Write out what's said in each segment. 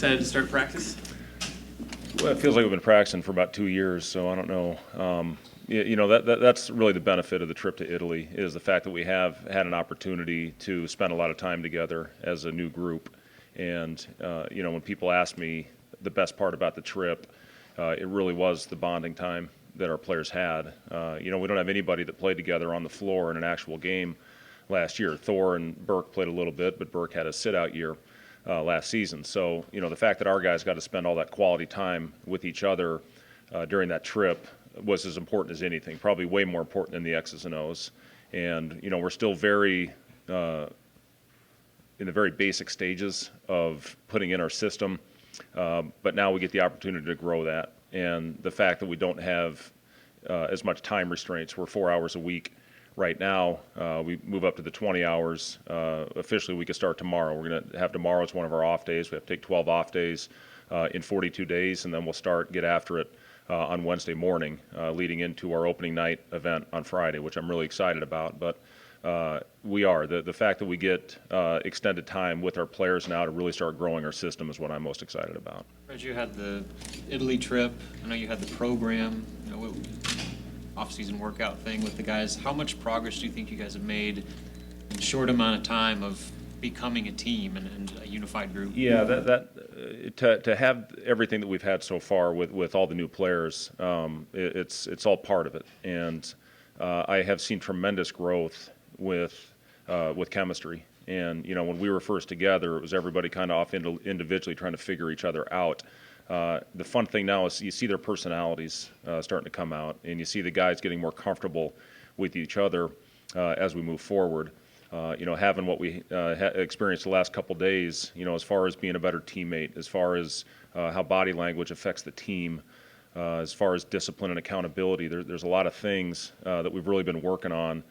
Excited to start practice? Well, it feels like we've been practicing for about 2 years, so I don't know. That's really the benefit of the trip to Italy, is the fact that we have had an opportunity to spend a lot of time together as a new group. And, when people ask me the best part about the trip, it really was the bonding time that our players had. We don't have anybody that played together on the floor in an actual game last year. Thor and Burke played a little bit, but Burke had a sit-out year last season. So, the fact that our guys got to spend all that quality time with each other during that trip was as important as anything, probably way more important than the X's and O's. And, we're still very in the very basic stages of putting in our system, but now we get the opportunity to grow that. And the fact that we don't have as much time restraints, we're 4 hours a week right now. We move up to the 20 hours. Officially, we can start tomorrow. We're going to have tomorrow as one of our off days. We have to take 12 off days in 42 days, and then we'll get after it on Wednesday morning, leading into our opening night event on Friday, which I'm really excited about. But the fact that we get extended time with our players now to really start growing our system is what I'm most excited about. Fred, you had the Italy trip. I know you had the program, off-season workout thing with the guys. How much progress do you think you guys have made in a short amount of time of becoming a team and a unified group? Yeah, to have everything that we've had so far with all the new players, it's all part of it. And I have seen tremendous growth with chemistry. And when we were first together, it was everybody kind of off individually trying to figure each other out. The fun thing now is you see their personalities starting to come out, and you see the guys getting more comfortable with each other as we move forward. Having what we experienced the last couple days, as far as being a better teammate, as far as how body language affects the team, as far as discipline and accountability, there's a lot of things that we've really been working on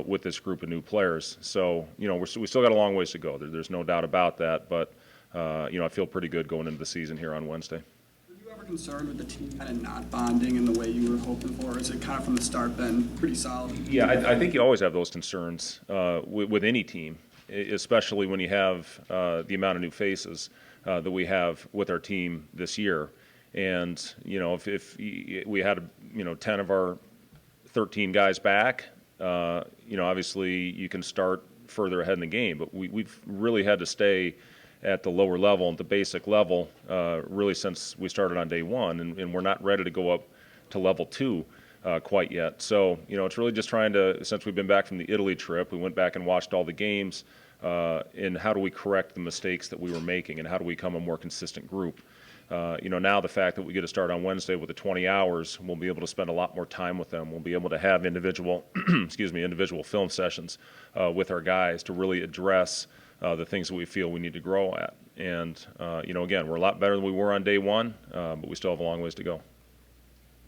with this group of new players. So, we still got a long ways to go. There's no doubt about that, but I feel pretty good going into the season here on Wednesday. Were you ever concerned with the team kind of not bonding in the way you were hoping for? Or is it kind of from the start been pretty solid? Yeah, I think you always have those concerns with any team, especially when you have the amount of new faces that we have with our team this year. And, if we had, 10 of our 13 guys back, obviously you can start further ahead in the game. But we've really had to stay at the lower level, at the basic level, really since we started on day one. And we're not ready to go up to level 2 quite yet. So, it's really just trying to, since we've been back from the Italy trip, we went back and watched all the games, and how do we correct the mistakes that we were making, and how do we become a more consistent group? Now the fact that we get to start on Wednesday with the 20 hours, we'll be able to spend a lot more time with them. We'll be able to have individual film sessions with our guys to really address the things that we feel we need to grow at. And, again, we're a lot better than we were on day one, but we still have a long ways to go.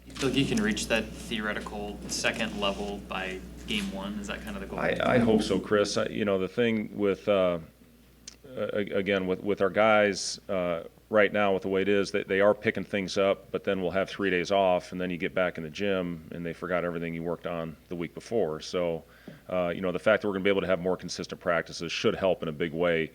You feel like you can reach that theoretical second level by game one? Is that kind of the goal? I hope so, Chris. The thing with, again, with our guys right now, with the way it is, they are picking things up, but then we'll have 3 days off, and then you get back in the gym, and they forgot everything you worked on the week before. So, the fact that we're going to be able to have more consistent practices should help in a big way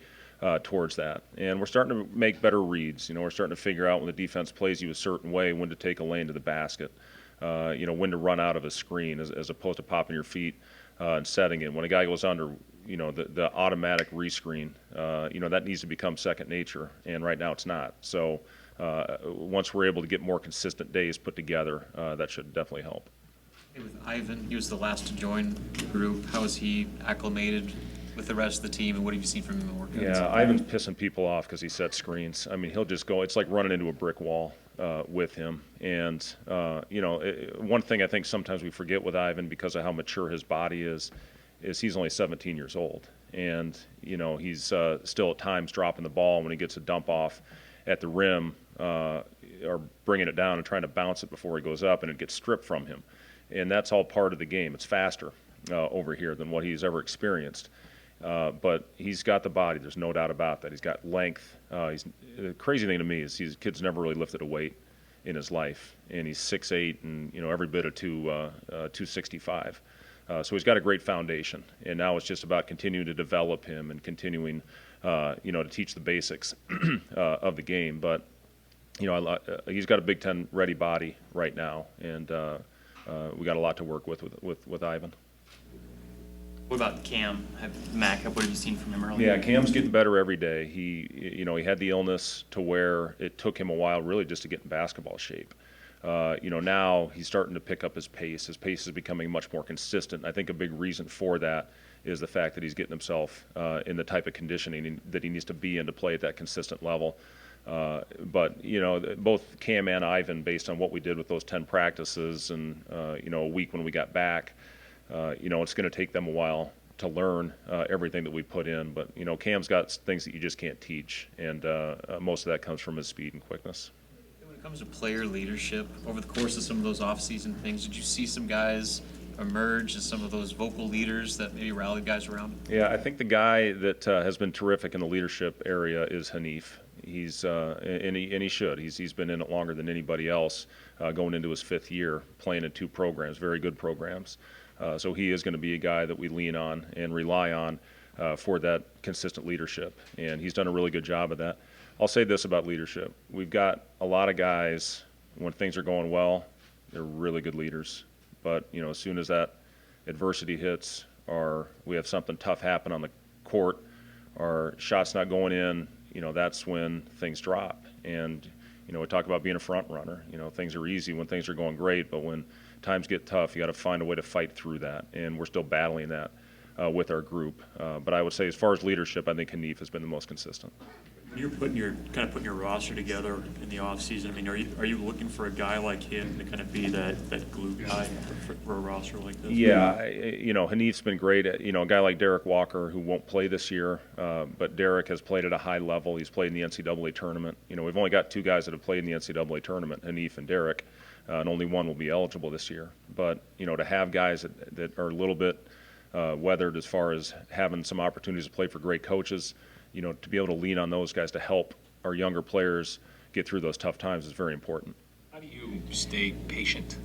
towards that. And we're starting to make better reads. We're starting to figure out when the defense plays you a certain way, when to take a lane to the basket, when to run out of a screen as opposed to popping your feet and setting it. When a guy goes under, the automatic rescreen, that needs to become second nature, and right now it's not. So once we're able to get more consistent days put together, that should definitely help. Hey, with Ivan, he was the last to join the group. How is he acclimated with the rest of the team, and what have you seen from him in workouts? Yeah, Ivan's pissing people off because he sets screens. I mean, he'll just go, it's like running into a brick wall with him. And, one thing I think sometimes we forget with Ivan, because of how mature his body is he's only 17 years old. And, he's still at times dropping the ball when he gets a dump off at the rim or bringing it down and trying to bounce it before he goes up, and it gets stripped from him. And that's all part of the game. It's faster over here than what he's ever experienced. But he's got the body. There's no doubt about that. He's got length. The crazy thing to me is his kid's never really lifted a weight in his life, and he's 6'8" and every bit of 265. So he's got a great foundation, and now it's just about continuing to develop him and continuing to teach the basics of the game. But he's got a Big Ten ready body right now, and we got a lot to work with Ivan. What about Cam? Mac, what have you seen from him earlier? Yeah, Cam's getting better every day. He had the illness to where it took him a while really just to get in basketball shape. Now he's starting to pick up his pace. His pace is becoming much more consistent. I think a big reason for that is the fact that he's getting himself in the type of conditioning that he needs to be in to play at that consistent level. But both Cam and Ivan, based on what we did with those 10 practices and a week when we got back, it's going to take them a while to learn everything that we put in. But Cam's got things that you just can't teach, and most of that comes from his speed and quickness. When it comes to player leadership, over the course of some of those off-season things, did you see some guys emerge as some of those vocal leaders that maybe rallied guys around him? Yeah, I think the guy that has been terrific in the leadership area is Hanif. He's and he should. He's been in it longer than anybody else, going into his 5th year, playing in 2 programs, very good programs. So he is going to be a guy that we lean on and rely on for that consistent leadership, and he's done a really good job of that. I'll say this about leadership. We've got a lot of guys, when things are going well, they're really good leaders. But, as soon as that adversity hits or we have something tough happen on the court or shots not going in, that's when things drop. And, we talk about being a front runner. Things are easy when things are going great, but when times get tough, you got to find a way to fight through that. And we're still battling that with our group. But I would say as far as leadership, I think Hanif has been the most consistent. When you're putting your roster together in the off season, I mean, are you looking for a guy like him to kind of be that glue guy for a roster like this? Yeah, Hanif's been great. A guy like Derek Walker, who won't play this year, but Derek has played at a high level. He's played in the NCAA tournament. We've only got 2 guys that have played in the NCAA tournament, Hanif and Derek, and only one will be eligible this year. But to have guys that are a little bit weathered as far as having some opportunities to play for great coaches, to be able to lean on those guys to help our younger players get through those tough times is very important. How do you stay patient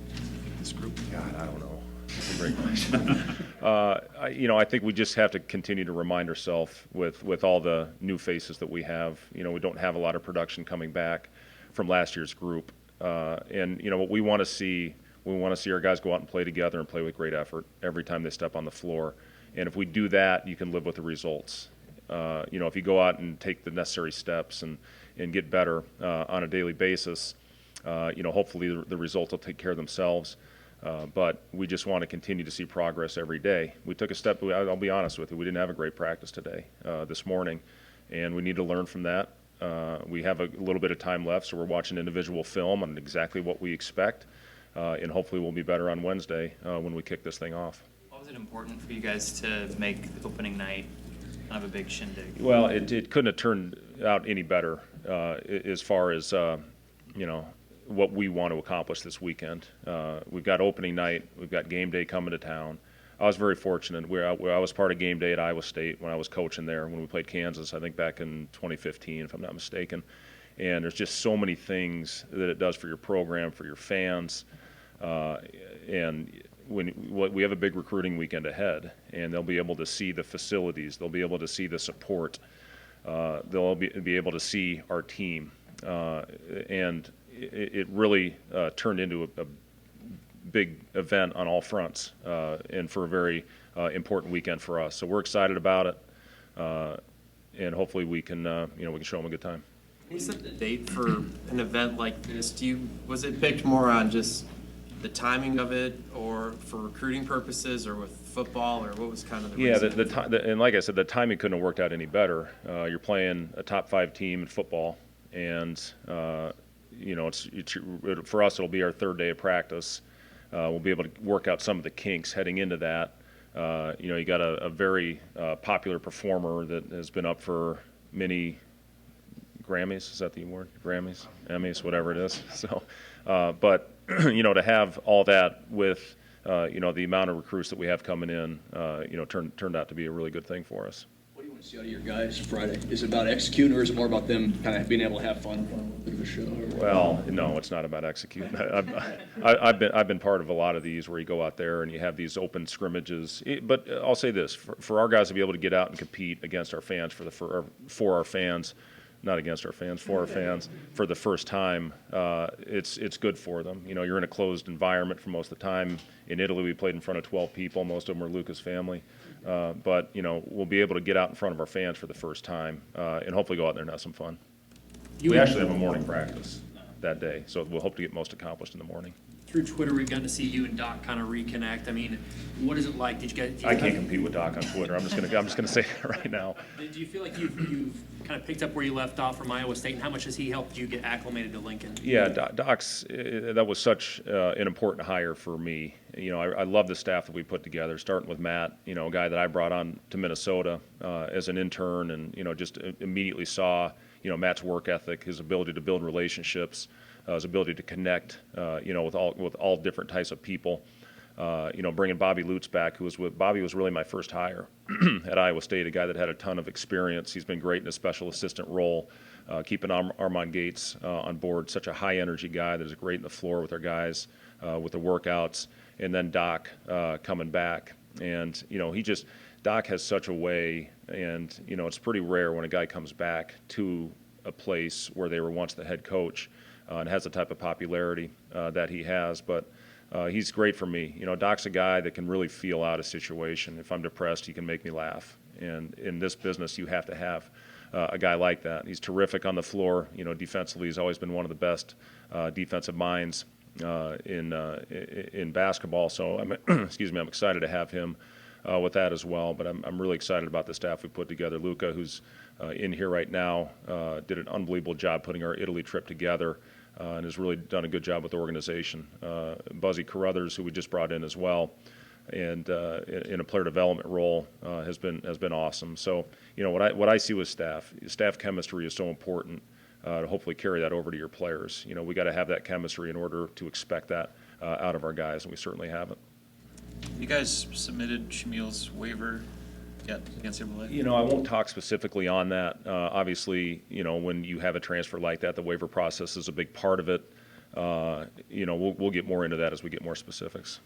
with this group? God, I don't know. That's a great question. I think we just have to continue to remind ourselves with all the new faces that we have. We don't have a lot of production coming back from last year's group. And what we want to see our guys go out and play together and play with great effort every time they step on the floor. And if we do that, you can live with the results. If you go out and take the necessary steps and get better on a daily basis, hopefully the results will take care of themselves. But we just want to continue to see progress every day. We took a step. I'll be honest with you. We didn't have a great practice today, this morning, and we need to learn from that. We have a little bit of time left, so we're watching individual film on exactly what we expect, and hopefully we'll be better on Wednesday when we kick this thing off. Why was it important for you guys to make opening night kind of a big shindig? Well, it couldn't have turned out any better as far as what we want to accomplish this weekend. We've got opening night. We've got game day coming to town. I was very fortunate. I was part of game day at Iowa State when I was coaching there when we played Kansas, I think back in 2015, if I'm not mistaken. And there's just so many things that it does for your program, for your fans. And we have a big recruiting weekend ahead, and they'll be able to see the facilities. They'll be able to see the support. They'll be able to see our team. And it really turned into a big event on all fronts, and for a very important weekend for us. So we're excited about it, and hopefully we can show them a good time. Can you set the date for an event like this? Was it picked more on just the timing of it, or for recruiting purposes, or with football, or what was kind of the reason? And like I said, the timing couldn't have worked out any better. You're playing a top 5 team in football, and for us it'll be our 3rd day of practice. We'll be able to work out some of the kinks heading into that. You got a very popular performer that has been up for many Grammys. Is that the award? Grammys, Emmys, whatever it is. So, but to have all that with the amount of recruits that we have coming in, turned out to be a really good thing for us. What do you want to see out of your guys Friday? Is it about executing, or is it more about them kind of being able to have fun? the show. Well, no, it's not about executing. I've been part of a lot of these where you go out there and you have these open scrimmages. But I'll say this: for our guys to be able to get out and compete against our fans for our fans, not against our fans, for our fans, for the first time, it's good for them. You know, you're in a closed environment for most of the time. In Italy, we played in front of 12 people. Most of them were Luca's family. But, you know, we'll be able to get out in front of our fans for the first time and hopefully go out there and have some fun. We actually have a morning practice that day, so we'll hope to get most accomplished in the morning. Through Twitter, we've gotten to see you and Doc kind of reconnect. I mean, what is it like? I can't compete with Doc on Twitter. I'm just gonna say that right now. Do you feel like you've kind of picked up where you left off from Iowa State, and how much has he helped you get acclimated to Lincoln? Yeah, Doc's that was such an important hire for me. You know, I love the staff that we put together, starting with Matt. You know, a guy that I brought on to Minnesota as an intern, and you know, just immediately saw Matt's work ethic, his ability to build relationships. His ability to connect, with all different types of people. Bringing Bobby Lutz back, Bobby was really my first hire at Iowa State, a guy that had a ton of experience. He's been great in a special assistant role, keeping Armand Gates on board, such a high-energy guy that is great in the floor with our guys, with the workouts. And then Doc coming back. And, Doc has such a way, and, it's pretty rare when a guy comes back to a place where they were once the head coach and has the type of popularity that he has. But he's great for me. Doc's a guy that can really feel out a situation. If I'm depressed, he can make me laugh. And in this business, you have to have a guy like that. He's terrific on the floor. Defensively, he's always been one of the best defensive minds in basketball. So I'm excited to have him with that as well. But I'm really excited about the staff we put together. Luca, who's in here right now, did an unbelievable job putting our Italy trip together and has really done a good job with the organization. Buzzy Carruthers, who we just brought in as well, and in a player development role, has been awesome. So what I see with staff chemistry is so important to hopefully carry that over to your players. We got to have that chemistry in order to expect that out of our guys, and we certainly haven't. You guys submitted Shamil's waiver yet against NCAA? I won't talk specifically on that. Obviously, when you have a transfer like that, the waiver process is a big part of it. We'll get more into that as we get more specifics.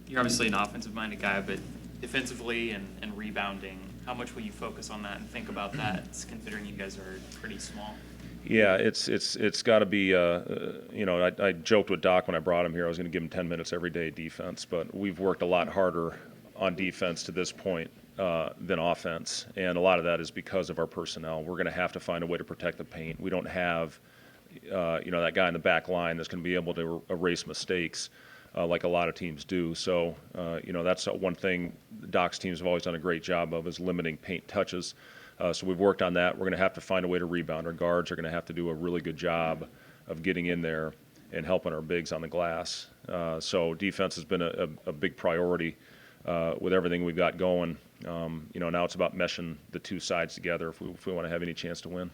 You're obviously an offensive-minded guy, but defensively and rebounding, how much will you focus on that and think about that, considering you guys are pretty small? Yeah, it's got to be. I joked with Doc when I brought him here. I was going to give him 10 minutes every day defense, but we've worked a lot harder on defense to this point than offense, and a lot of that is because of our personnel. We're going to have to find a way to protect the paint. We don't have, that guy in the back line that's going to be able to erase mistakes like a lot of teams do. So, that's one thing Doc's teams have always done a great job of, is limiting paint touches. So we've worked on that. We're going to have to find a way to rebound. Our guards are going to have to do a really good job of getting in there and helping our bigs on the glass. So defense has been a big priority with everything we've got going. Now it's about meshing the two sides together if we want to have any chance to win.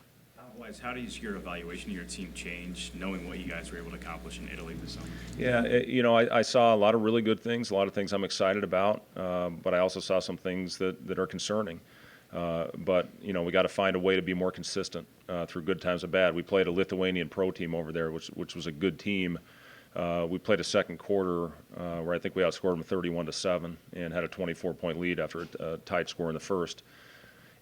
How does your evaluation of your team change, knowing what you guys were able to accomplish in Italy this summer? Yeah, I saw a lot of really good things, a lot of things I'm excited about, but I also saw some things that are concerning. But we got to find a way to be more consistent through good times and bad. We played a Lithuanian pro team over there, which was a good team. We played a second quarter where I think we outscored them 31-7 and had a 24-point lead after a tied score in the first.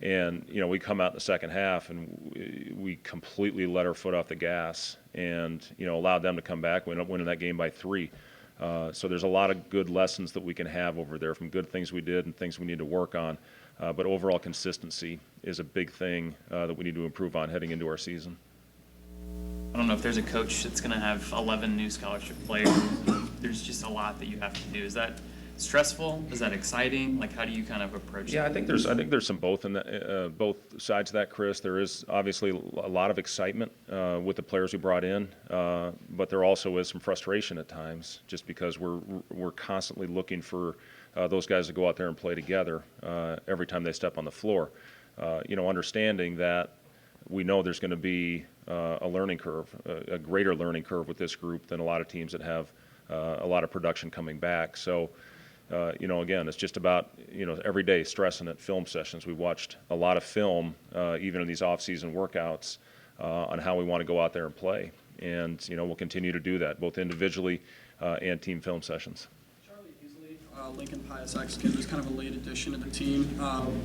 And we come out in the second half and we completely let our foot off the gas and allowed them to come back. We ended up winning that game by 3. So there's a lot of good lessons that we can have over there from good things we did and things we need to work on. But overall consistency is a big thing that we need to improve on heading into our season. I don't know if there's a coach that's going to have 11 new scholarship players. There's just a lot that you have to do. Is that stressful? Is that exciting? Like, how do you kind of approach it? Yeah, I think there's some both in that, both sides of that, Chris. There is obviously a lot of excitement with the players we brought in, but there also is some frustration at times, just because we're constantly looking for those guys to go out there and play together every time they step on the floor. Understanding that we know there's going to be a learning curve, a greater learning curve with this group than a lot of teams that have a lot of production coming back. So, again, it's just about, every day stressing at film sessions. We watched a lot of film, even in these off-season workouts, on how we want to go out there and play. and we'll continue to do that both individually and team film sessions. Lincoln Pius X kid was kind of a late addition to the team.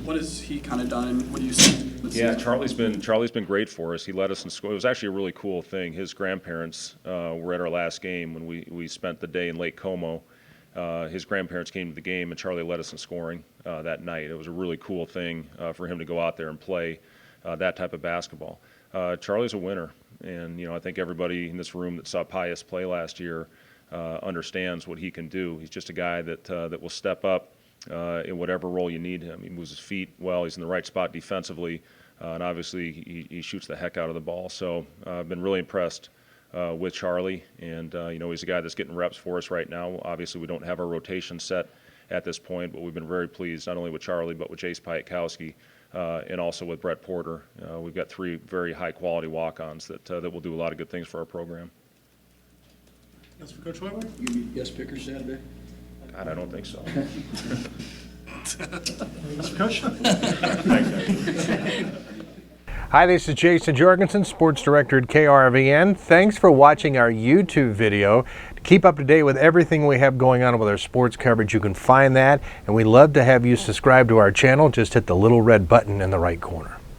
What has he kind of done, and what do you see? Yeah, Charlie's been great for us. He led us in school. It was actually a really cool thing. His grandparents were at our last game when we spent the day in Lake Como. His grandparents came to the game, and Charlie led us in scoring that night. It was a really cool thing for him to go out there and play that type of basketball. Charlie's a winner, and I think everybody in this room that saw Pius play last year understands what he can do. He's just a guy that will step up in whatever role you need him. He moves his feet well. He's in the right spot defensively, and obviously he shoots the heck out of the ball. So I've been really impressed with Charlie, and he's a guy that's getting reps for us right now. Obviously, we don't have our rotation set at this point, but we've been very pleased not only with Charlie but with Jace Piatkowski and also with Brett Porter. We've got 3 very high-quality walk-ons that will do a lot of good things for our program. Yes, for Coach Hoiberg? You gonna be guest speaker Saturday? God, I don't think so. Yes, for Coach? Hi, this is Jason Jorgensen, Sports Director at KRVN. Thanks for watching our YouTube video. To keep up to date with everything we have going on with our sports coverage, you can find that, and we'd love to have you subscribe to our channel. Just hit the little red button in the right corner.